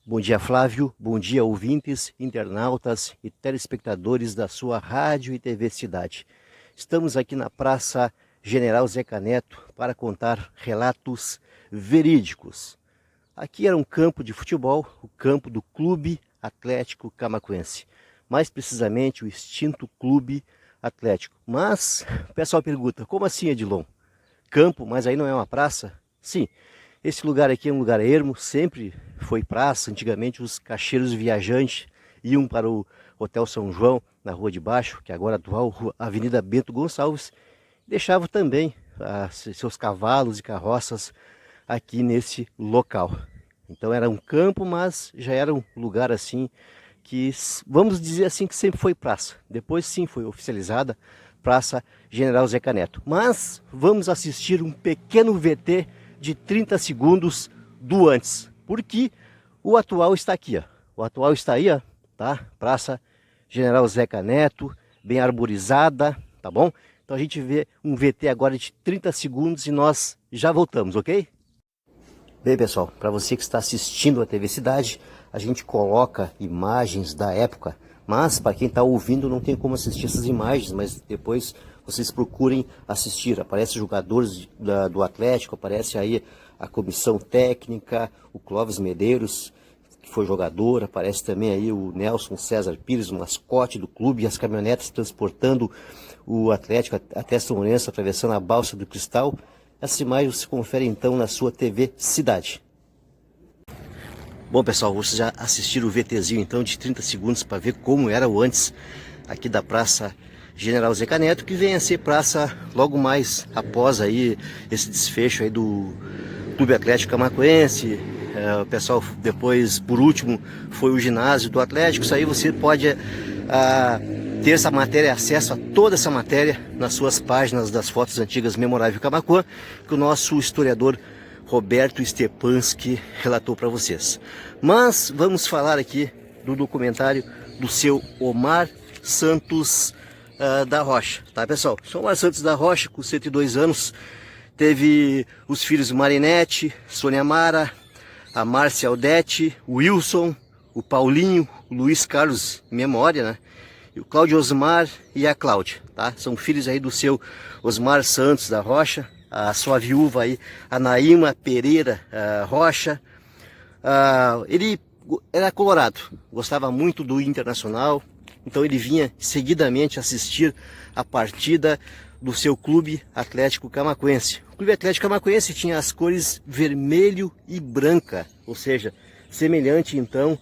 Bom dia, Flávio. Bom dia, ouvintes, internautas e telespectadores da sua rádio e TV Cidade. Estamos aqui na Praça General Zeca Neto para contar relatos verídicos. Aqui era um campo de futebol, o campo do Clube Atlético Camaquense. Mais precisamente, o extinto Clube Atlético. Mas o pessoal pergunta, como assim, Edilon? Campo, mas aí não é uma praça? Sim. Esse lugar aqui é um lugar ermo, sempre foi praça. Antigamente os caixeiros viajantes iam para o Hotel São João, na Rua de Baixo, que agora é a atual Avenida Bento Gonçalves, deixavam também seus cavalos e carroças aqui nesse local. Então era um campo, mas já era um lugar assim que, vamos dizer assim, que sempre foi praça. Depois sim foi oficializada Praça General Zeca Neto. Mas vamos assistir um pequeno VT de 30 segundos do antes, porque o atual está aqui, ó. O atual está aí, ó, tá? Praça General Zeca Neto, bem arborizada, tá bom? Então a gente vê um VT agora de 30 segundos e nós já voltamos, ok? Bem, pessoal, para você que está assistindo a TV Cidade, a gente coloca imagens da época, mas para quem está ouvindo não tem como assistir essas imagens, mas depois vocês procurem assistir. Aparece jogadores do Atlético, aparece aí a comissão técnica, o Clóvis Medeiros, que foi jogador, aparece também aí o Nelson César Pires, o mascote do clube, e as caminhonetas transportando o Atlético até São Lourenço, atravessando a Balsa do Cristal. Essa imagem você confere então na sua TV Cidade. Bom, pessoal, vocês já assistiram o VTzinho então de 30 segundos para ver como era o antes aqui da Praça General Zeca Neto, que vem a ser praça logo mais após aí esse desfecho aí do Clube Atlético Camaquense. O pessoal depois, por último, foi o ginásio do Atlético. Isso aí você pode ter essa matéria, acesso a toda essa matéria nas suas páginas das fotos antigas Memorável Camaquã, que o nosso historiador Roberto Stepanski relatou para vocês. Mas vamos falar aqui do documentário do seu Omar Santos da Rocha, tá, pessoal? O Omar Santos da Rocha, com 102 anos, teve os filhos Marinete, Sônia Mara, a Márcia Aldete, o Wilson, o Paulinho, o Luiz Carlos, memória, né? E o Cláudio Osmar e a Cláudia, tá? São filhos aí do seu Osmar Santos da Rocha, a sua viúva aí, a Naíma Pereira Rocha. Ele era colorado, gostava muito do Internacional, então ele vinha seguidamente assistir a partida do seu Clube Atlético Camaquense. O Clube Atlético Camaquense tinha as cores vermelho e branca, ou seja, semelhante então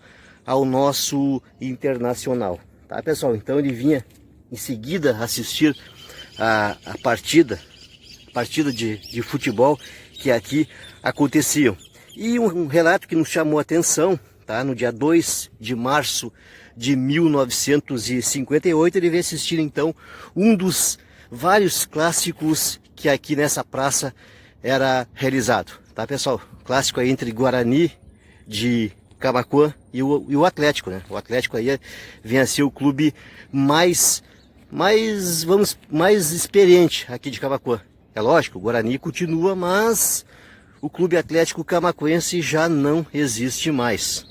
ao nosso Internacional. Tá, pessoal? Então ele vinha em seguida assistir a partida de futebol que aqui aconteciam. E um relato que nos chamou a atenção, tá? No dia 2 de março de 1958, ele veio assistir então um dos vários clássicos que aqui nessa praça era realizado, tá, pessoal? Clássico aí entre Guarani de Camaquã e o Atlético, né? O Atlético aí vem a ser o clube mais experiente aqui de Camaquã. É lógico, o Guarani continua, mas o Clube Atlético Camaquense já não existe mais.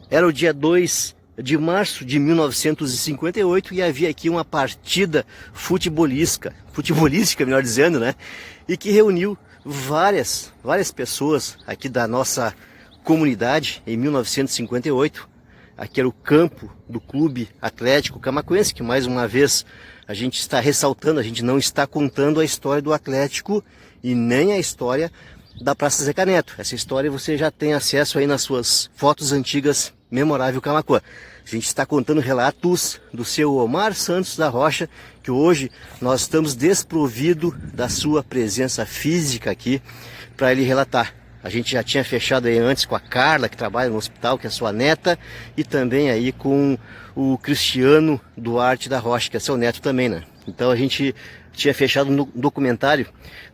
Era o dia 2 de março de 1958 e havia aqui uma partida futebolística, melhor dizendo, né? E que reuniu várias pessoas aqui da nossa comunidade em 1958. Aqui era o campo do Clube Atlético Camaquense, que mais uma vez a gente está ressaltando, a gente não está contando a história do Atlético e nem a história da Praça Zeca Neto. Essa história você já tem acesso aí nas suas fotos antigas Memorável Camaquã. A gente está contando relatos do seu Omar Santos da Rocha, que hoje nós estamos desprovido da sua presença física aqui para ele relatar. A gente já tinha fechado aí antes com a Carla, que trabalha no hospital, que é sua neta, e também aí com o Cristiano Duarte da Rocha, que é seu neto também, né? Então a gente tinha fechado no documentário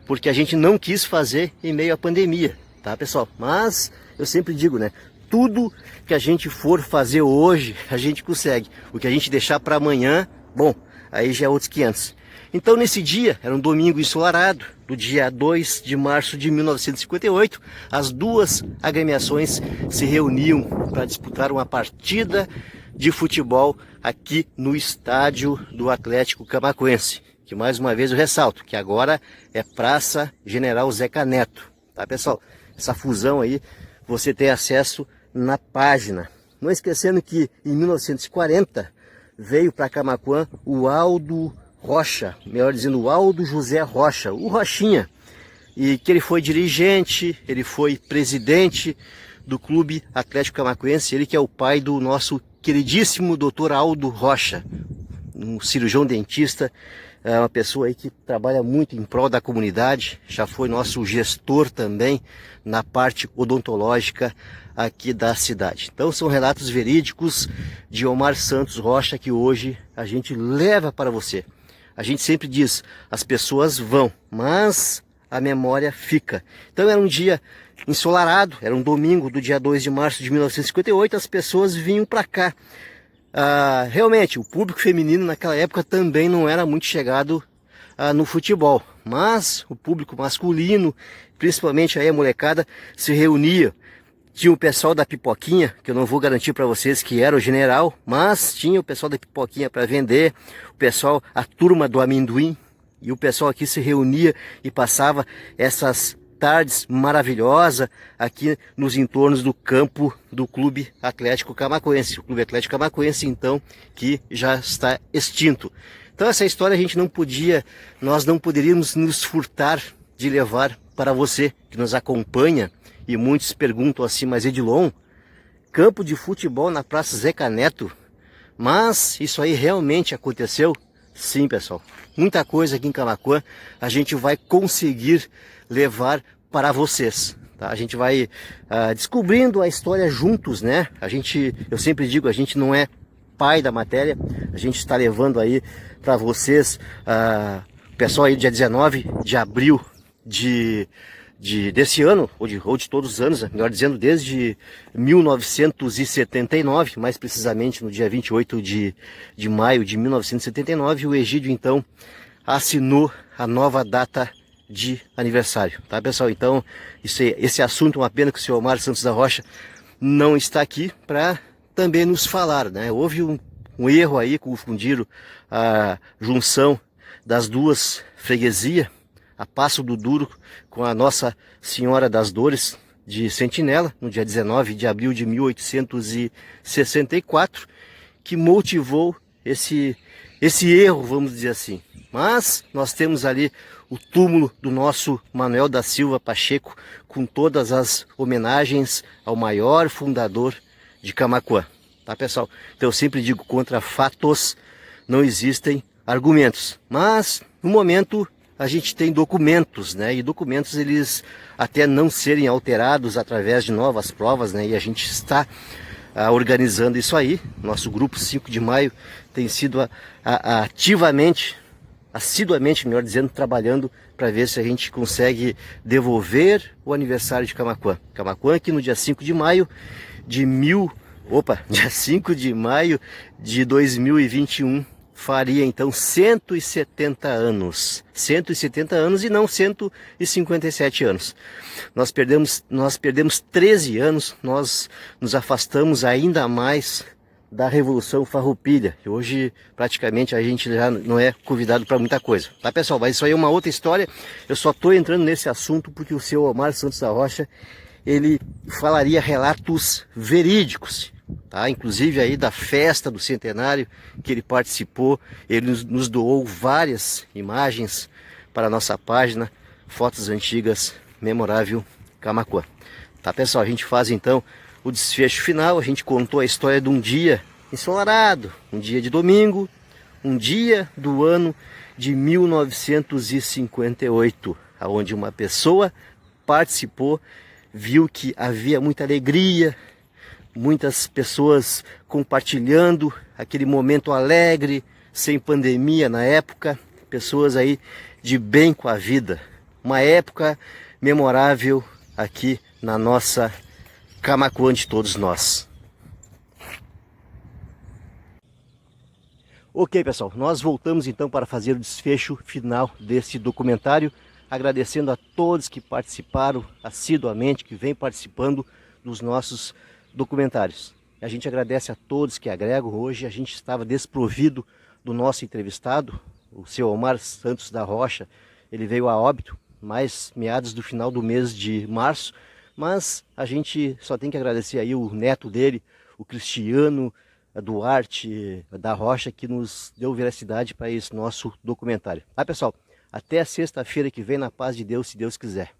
porque a gente não quis fazer em meio à pandemia, tá, pessoal? Mas eu sempre digo, né? Tudo que a gente for fazer hoje, a gente consegue. O que a gente deixar para amanhã, bom, aí já é outros 500. Então nesse dia, era um domingo ensolarado, do dia 2 de março de 1958, as duas agremiações se reuniam para disputar uma partida de futebol aqui no estádio do Atlético Camaquense, que mais uma vez eu ressalto, que agora é Praça General Zeca Neto, tá pessoal? Essa fusão aí você tem acesso na página. Não esquecendo que em 1940 veio para Camaquã o Aldo Rocha, melhor dizendo, o Aldo José Rocha, o Rochinha, e que ele foi dirigente, ele foi presidente do Clube Atlético Camaquense, ele que é o pai do nosso queridíssimo Dr. Aldo Rocha, um cirurgião dentista, é uma pessoa aí que trabalha muito em prol da comunidade, já foi nosso gestor também na parte odontológica aqui da cidade. Então são relatos verídicos de Omar Santos Rocha que hoje a gente leva para você. A gente sempre diz, as pessoas vão, mas a memória fica. Então era um dia ensolarado, era um domingo do dia 2 de março de 1958, as pessoas vinham para cá. Realmente, o público feminino naquela época também não era muito chegado no futebol, mas o público masculino, principalmente aí a molecada, se reunia. Tinha o pessoal da pipoquinha, que eu não vou garantir para vocês que era o general, mas tinha o pessoal da pipoquinha para vender, o pessoal, a turma do amendoim, e o pessoal aqui se reunia e passava essas tardes maravilhosas aqui nos entornos do campo do Clube Atlético Camaquense. O Clube Atlético Camaquense, então, que já está extinto. Então essa história a gente não podia, nós não poderíamos nos furtar de levar para você que nos acompanha. E muitos perguntam assim, mas Edilon, campo de futebol na Praça Zeca Neto? Mas isso aí realmente aconteceu? Sim, pessoal. Muita coisa aqui em Camaquã a gente vai conseguir levar para vocês. Tá? A gente vai descobrindo a história juntos, né? Eu sempre digo, a gente não é pai da matéria, a gente está levando aí para vocês, pessoal aí dia 19 de abril desse ano, ou de todos os anos, melhor dizendo, desde 1979, mais precisamente no dia 28 de maio de 1979, o Egídio então assinou a nova data de aniversário, tá pessoal? Então, esse assunto é uma pena que o senhor Omar Santos da Rocha não está aqui para também nos falar, né? Houve um erro aí, confundiram a junção das duas freguesias, a Passo do Duro com a Nossa Senhora das Dores de Sentinela, no dia 19 de abril de 1864, que motivou esse erro, vamos dizer assim. Mas nós temos ali o túmulo do nosso Manuel da Silva Pacheco, com todas as homenagens ao maior fundador de Camaquã. Tá, pessoal? Então eu sempre digo, contra fatos não existem argumentos. Mas, no momento, a gente tem documentos, né? E documentos, eles até não serem alterados através de novas provas, né? E a gente está organizando isso aí. Nosso grupo 5 de maio tem sido assiduamente, melhor dizendo, trabalhando para ver se a gente consegue devolver o aniversário de Camaquã. Camaquã que no dia 5 de maio dia 5 de maio de 2021 faria então 170 anos. 170 anos e não 157 anos. Nós perdemos 13 anos, nós nos afastamos ainda mais da Revolução Farroupilha, que hoje praticamente a gente já não é convidado para muita coisa. Tá, pessoal? Mas isso aí é uma outra história. Eu só estou entrando nesse assunto porque o seu Omar Santos da Rocha, ele falaria relatos verídicos, tá? Inclusive aí da festa do centenário que ele participou. Ele nos doou várias imagens para a nossa página, fotos antigas, memorável Camaquã. Tá, pessoal? A gente faz então o desfecho final. A gente contou a história de um dia ensolarado, um dia de domingo, um dia do ano de 1958, onde uma pessoa participou, viu que havia muita alegria, muitas pessoas compartilhando aquele momento alegre, sem pandemia na época, pessoas aí de bem com a vida. Uma época memorável aqui na nossa Camaquã de todos nós. Ok, pessoal, nós voltamos então para fazer o desfecho final desse documentário, agradecendo a todos que participaram assiduamente, que vêm participando dos nossos documentários. A gente agradece a todos que agregam. Hoje a gente estava desprovido do nosso entrevistado, o seu Omar Santos da Rocha. Ele veio a óbito, mais meados do final do mês de março, mas a gente só tem que agradecer aí o neto dele, o Cristiano Duarte da Rocha, que nos deu veracidade para esse nosso documentário. Tá, pessoal? Até sexta-feira que vem, na paz de Deus, se Deus quiser.